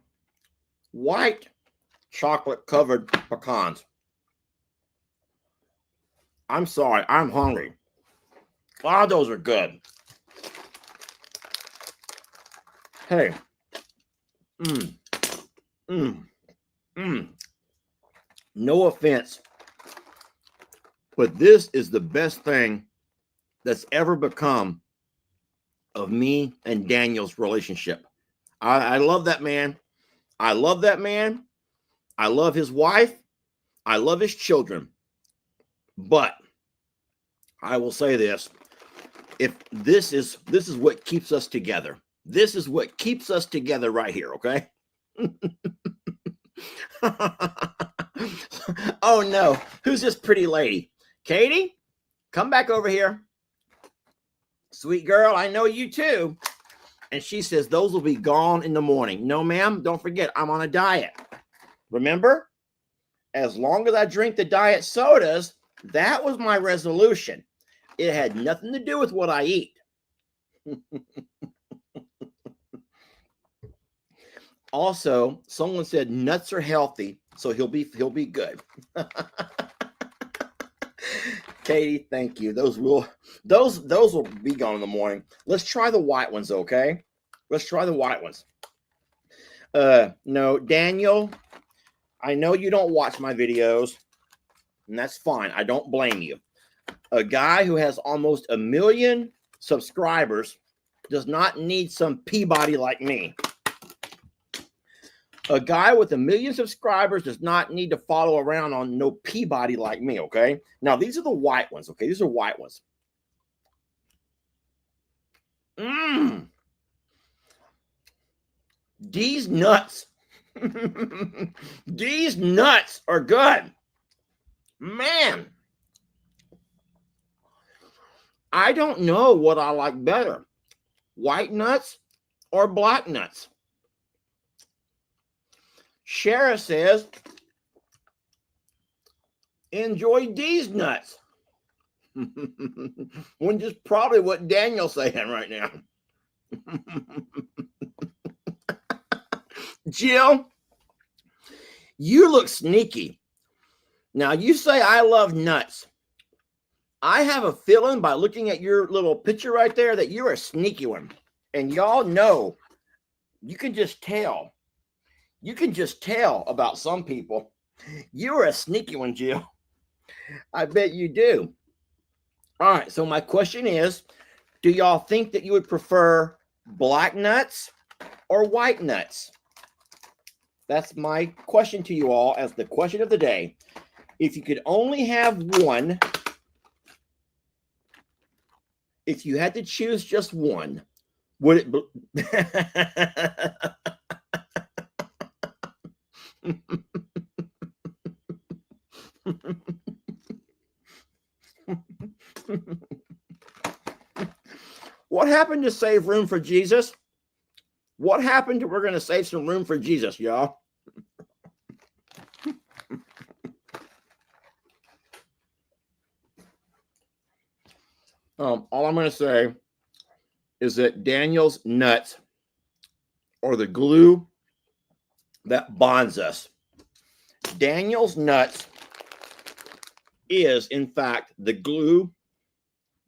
white chocolate covered pecans. I'm sorry, I'm hungry. Ah, those are good. Hey. No offense, but this is the best thing that's ever become of me and Daniel's relationship. I love that man. I love that man. I love his wife. I love his children. But I will say this. If this is what keeps us together. This is what keeps us together right here, okay? Oh no, who's this pretty lady? Katie, come back over here. Sweet girl, I know you too. And she says those will be gone in the morning. No, ma'am, don't forget, I'm on a diet. Remember, as long as I drink the diet sodas, that was my resolution. It had nothing to do with what I eat. Also, someone said nuts are healthy, so he'll be good. Katie, thank you. Those will be gone in the morning. Let's try the white ones, okay? Let's try the white ones. No, Daniel, I know you don't watch my videos, and that's fine. I don't blame you. A guy who has almost 1 million subscribers does not need some Peabody like me. A guy with 1 million subscribers does not need to follow around on no Peabody like me, okay? Now, these are the white ones, okay? These are white ones. These nuts. These nuts are good. Man. I don't know what I like better. White nuts or black nuts? Shara says, enjoy these nuts. Which is probably what Daniel's saying right now. Jill, you look sneaky. Now, you say I love nuts. I have a feeling by looking at your little picture right there that you're a sneaky one. And y'all know, you can just tell. You can just tell about some people. You're a sneaky one, Jill. I bet you do. All right, so my question is, do y'all think that you would prefer black nuts or white nuts? That's my question to you all as the question of the day. If you could only have one, if you had to choose just one, would it be... What happened to save room for Jesus? What happened to we're going to save some room for Jesus, y'all? All I'm going to say is that Daniel's nuts are the glue that bonds us. Daniel's nuts is, in fact, the glue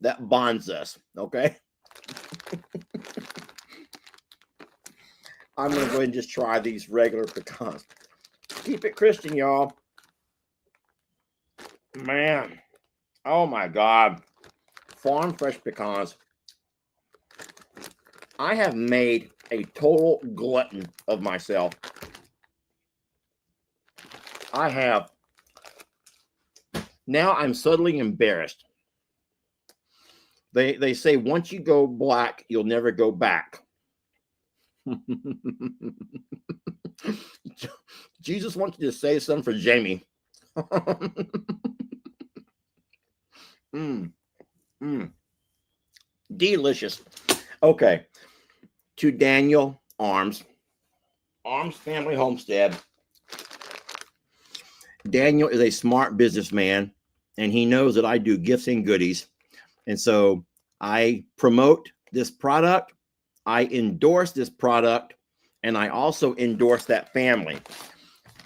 that bonds us, okay? I'm going to go ahead and just try these regular pecans. Keep it Christian, y'all. Man, oh my God. Farm fresh pecans. I have made a total glutton of myself. I have. Now I'm suddenly embarrassed. They say once you go black, you'll never go back. Jesus wants you to say something for Jamie. Delicious. Okay. To Daniel Arms Family Homestead. Daniel is a smart businessman, and he knows that I do gifts and goodies. And so I promote this product, I endorse this product, and I also endorse that family.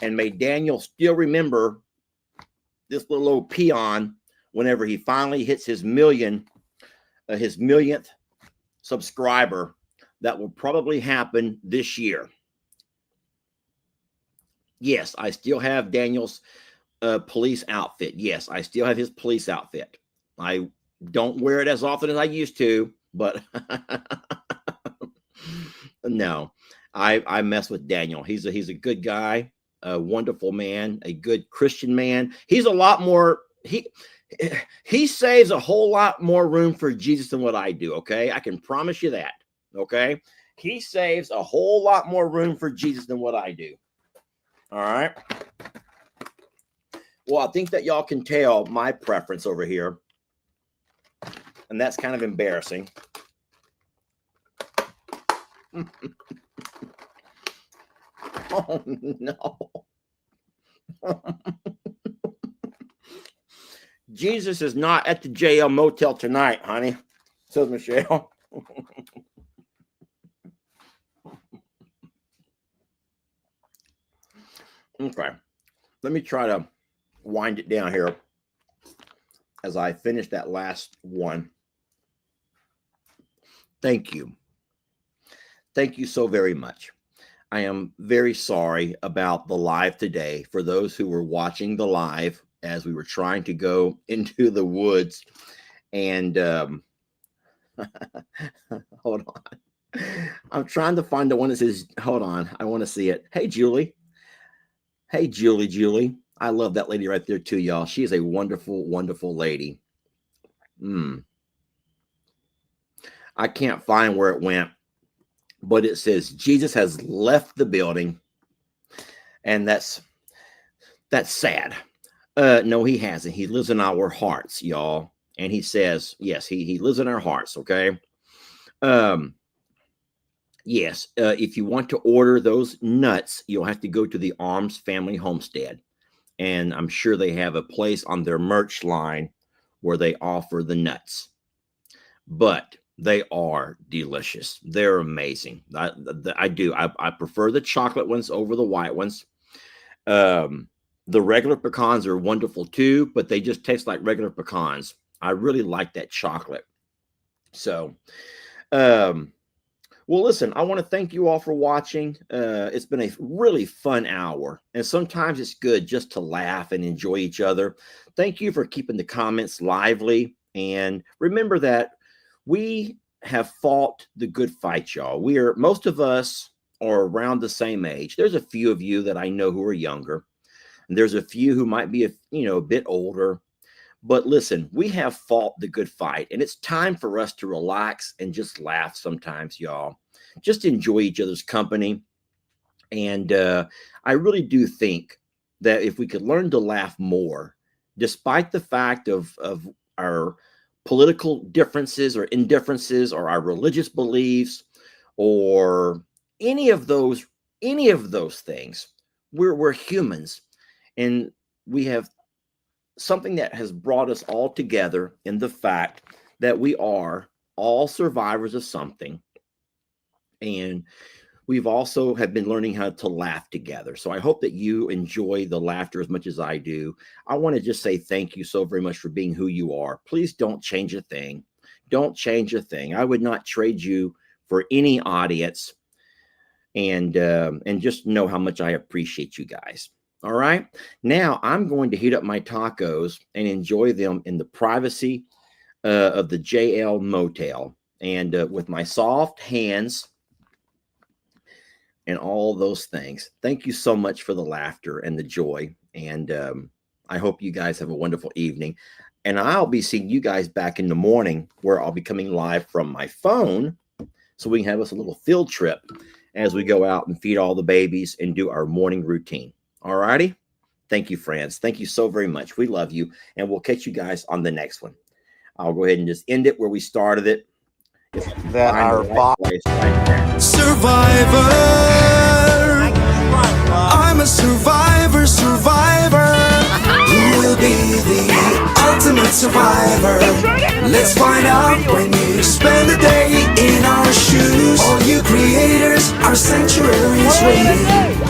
And may Daniel still remember this little old peon whenever he finally hits his millionth subscriber. That will probably happen this year. Yes, I still have Daniel's police outfit. Yes, I still have his police outfit. I don't wear it as often as I used to, but no, I mess with Daniel. He's a good guy, a wonderful man, a good Christian man. He's a lot more, he saves a whole lot more room for Jesus than what I do, okay? I can promise you that, okay? He saves a whole lot more room for Jesus than what I do. All right. Well, I think that y'all can tell my preference over here. And that's kind of embarrassing. Oh, no. Jesus is not at the JL Motel tonight, honey, says Michelle. Okay. Let me try to wind it down here as I finish that last one. Thank you. Thank you so very much. I am very sorry about the live today. For those who were watching the live as we were trying to go into the woods and hold on. I'm trying to find the one that says, hold on, I want to see it. Hey, Julie. Hey, Julie. I love that lady right there too, y'all. She is a wonderful, wonderful lady. I can't find where it went, but it says Jesus has left the building, and that's sad. No, he hasn't. He lives in our hearts, y'all. And he says, yes, he lives in our hearts. Okay. Yes. If you want to order those nuts, you'll have to go to the Arms Family Homestead. And I'm sure they have a place on their merch line where they offer the nuts. But they are delicious. They're amazing. I do. I prefer the chocolate ones over the white ones. The regular pecans are wonderful too, but they just taste like regular pecans. I really like that chocolate. So, well, listen, I want to thank you all for watching. It's been a really fun hour, and sometimes it's good just to laugh and enjoy each other. Thank you for keeping the comments lively, and remember that we have fought the good fight, y'all. Most of us are around the same age. There's a few of you that I know who are younger, and there's a few who might be a bit older. But listen, we have fought the good fight, and it's time for us to relax and just laugh sometimes, y'all. Just enjoy each other's company. And I really do think that if we could learn to laugh more, despite the fact of our political differences or indifferences or our religious beliefs or any of those things. We're humans, and we have something that has brought us all together in the fact that we are all survivors of something, and we've also have been learning how to laugh together. So I hope that you enjoy the laughter as much as I do. I want to just say thank you so very much for being who you are. Please don't change a thing. Don't change a thing. I would not trade you for any audience. And just know how much I appreciate you guys. All right. Now I'm going to heat up my tacos and enjoy them in the privacy of the JL Motel, and with my soft hands and all those things. Thank you so much for the laughter and the joy. And I hope you guys have a wonderful evening. And I'll be seeing you guys back in the morning, where I'll be coming live from my phone, so we can have us a little field trip as we go out and feed all the babies and do our morning routine. All righty. Thank you, friends. Thank you so very much. We love you. And we'll catch you guys on the next one. I'll go ahead and just end it where we started it. That our place right there. Survivor. I'm a survivor, survivor. Who will be the ultimate survivor? Let's find out when you spend the day in our shoes. All you creators, our sanctuary is waiting.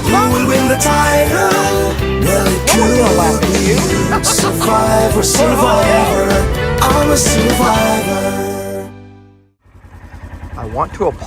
Who will win the title? Well, it could be you. Survivor, survivor. I'm a survivor. I want to apologize.